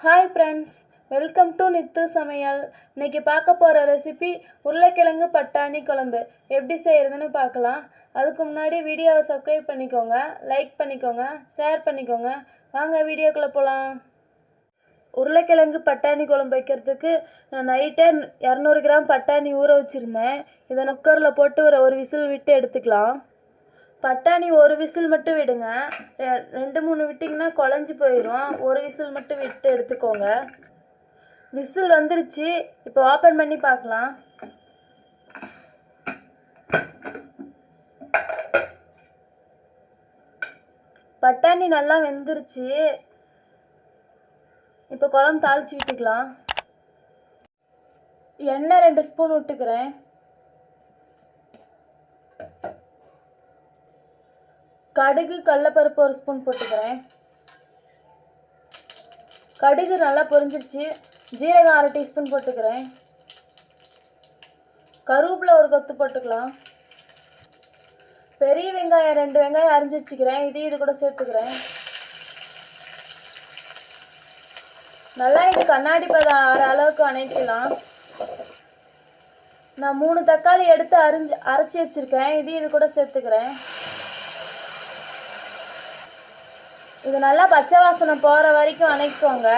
Hi friends, welcome to Nithu சமையல். இன்றைக்கி பார்க்க போகிற ரெசிபி உருளைக்கிழங்கு பட்டாணி குழம்பு. எப்படி செய்கிறதுன்னு பார்க்கலாம். அதுக்கு முன்னாடி வீடியோவை சப்ஸ்கிரைப் பண்ணிக்கோங்க, லைக் பண்ணிக்கோங்க, ஷேர் பண்ணிக்கோங்க. வாங்க வீடியோக்குள்ளே போகலாம். உருளைக்கிழங்கு பட்டாணி குழம்பு வைக்கிறதுக்கு நான் நைட்டே 200 கிராம் பட்டாணி ஊற வச்சுருந்தேன். இதை குக்கரில் போட்டு ஒரு விசில் விட்டு எடுத்துக்கலாம். பட்டாணி ஒரு விசில் மட்டும் விடுங்க. 2-3 விட்டிங்கன்னா குழஞ்சி போயிடும். ஒரு விசில் மட்டும் விட்டு எடுத்துக்கோங்க. விசில் வந்துருச்சு. இப்போ ஓப்பன் பண்ணி பார்க்கலாம். பட்டாணி நல்லா வெந்துருச்சு. இப்போ குழம்பு தாளித்து விட்டுக்கலாம். எண்ணெய் 2 ஸ்பூன் விட்டுக்கிறேன். கடுகு கடலைப்பருப்பு 1 ஸ்பூன் போட்டுக்கிறேன். கடுகு நல்லா பொரிஞ்சிருச்சு. ஜீரகம் 1/2 டீஸ்பூன் போட்டுக்கிறேன். கருவேப்பிலை 1 கொத்து போட்டுக்கலாம். பெரிய வெங்காயம் 2 வெங்காயம் அரிஞ்சு வச்சுக்கிறேன். இது கூட சேர்த்துக்கிறேன். நல்லா இது கண்ணாடி பதம் ஆற அளவுக்கு வணக்கலாம். நான் 3 தக்காளி எடுத்து அரைச்சி வச்சுருக்கேன். இது கூட சேர்த்துக்கிறேன். இது நல்லா பச்சை வாசனை போகிற வரைக்கும் வணக்கிக்கோங்க.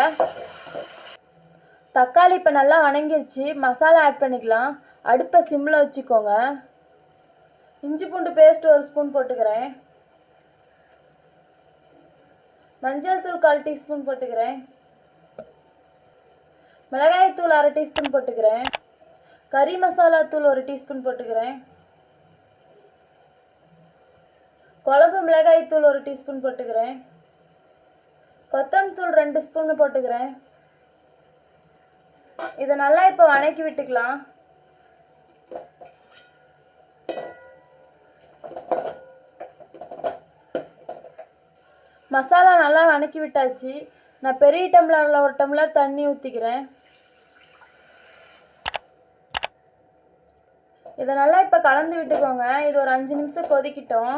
தக்காளி இப்போ நல்லா வணங்கிடுச்சு. மசாலா ஆட் பண்ணிக்கலாம். அடுப்பை சிம்மில் வச்சுக்கோங்க. இஞ்சி பூண்டு பேஸ்ட் 1 ஸ்பூன் போட்டுக்கிறேன். மஞ்சள் தூள் 1/4 டீஸ்பூன் போட்டுக்கிறேன். மிளகாய் தூள் 1/2 டீஸ்பூன் போட்டுக்கிறேன். கறி மசாலா தூள் 1 டீஸ்பூன் போட்டுக்கிறேன். குழம்பு மிளகாய் தூள் 1 டீஸ்பூன் போட்டுக்கிறேன். கொத்தமல்லி தூள் 2 ஸ்பூன் போட்டுக்கிறேன். இதை நல்லா இப்போ வணக்கி விட்டுக்கலாம். மசாலா நல்லா வணக்கி விட்டாச்சு. நான் பெரிய டம்ளரில் 1 டம்ளர் தண்ணி ஊற்றிக்கிறேன். இதை நல்லா இப்போ கலந்து விட்டுக்கோங்க. இது ஒரு 5 நிமிஷம் கொதிக்கிட்டோம்.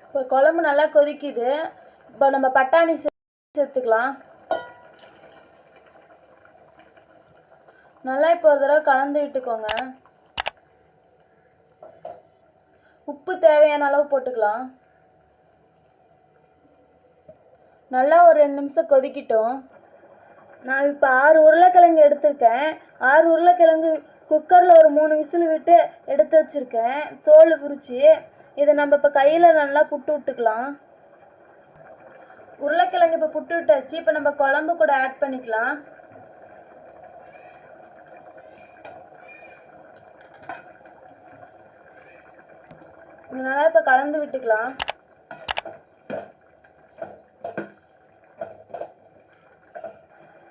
இப்போ குழம்பு நல்லா கொதிக்குது. இப்போ நம்ம பட்டாணி சேர்த்துக்கலாம். நல்லா இப்போ ஒரு தடவை கலந்து விட்டுக்கோங்க. உப்பு தேவையான அளவு போட்டுக்கலாம். நல்லா ஒரு 2 நிமிஷம் கொதிக்கிட்டோம். நான் இப்போ 6 உருளைக்கிழங்கு எடுத்திருக்கேன். 6 உருளைக்கிழங்கு குக்கரில் ஒரு 3 விசில் விட்டு எடுத்து வச்சுருக்கேன். தோல் உரிச்சு இதை நம்ம இப்போ கையில் நல்லா புட்டு விட்டுக்கலாம். உருளைக்கிழங்கு இப்போ புட்டு விட்டாச்சு. இப்போ நம்ம குழம்பு கூட ஆட் பண்ணிக்கலாம். நல்லா இப்போ கலந்து விட்டுக்கலாம்.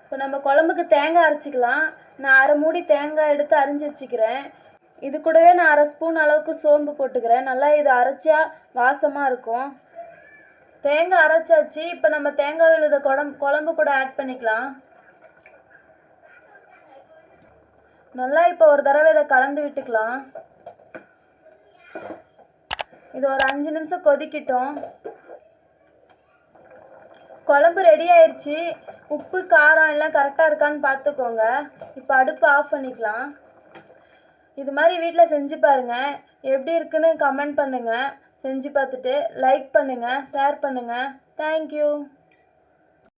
இப்போ நம்ம குழம்புக்கு தேங்காய் அரைச்சிக்கலாம். நான் 1/2 மூடி தேங்காய் எடுத்து அரிஞ்சு வச்சுக்கிறேன். இது கூடவே நான் 1/2 ஸ்பூன் அளவுக்கு சோம்பு போட்டுக்கிறேன். நல்லா இது அரைச்சா வாசமாக இருக்கும். தேங்காய் அரைச்சாச்சு. இப்போ நம்ம தேங்காய் விழுத குழம்பு கூட ஆட் பண்ணிக்கலாம். நல்லா இப்போ ஒரு தடவை இதை கலந்து விட்டுக்கலாம். இது ஒரு 5 நிமிஷம் கொதிக்கிட்டோம். குழம்பு ரெடி ஆயிடுச்சு. உப்பு காரம் எல்லாம் கரெக்டாக இருக்கான்னு பார்த்துக்கோங்க. இப்போ அடுப்பு ஆஃப் பண்ணிக்கலாம். இது மாதிரி வீட்டில் செஞ்சு பாருங்கள். எப்படி இருக்குன்னு கமெண்ட் பண்ணுங்கள். செஞ்சு பார்த்துட்டு லைக் பண்ணுங்கள், ஷேர் பண்ணுங்கள். தேங்க்யூ.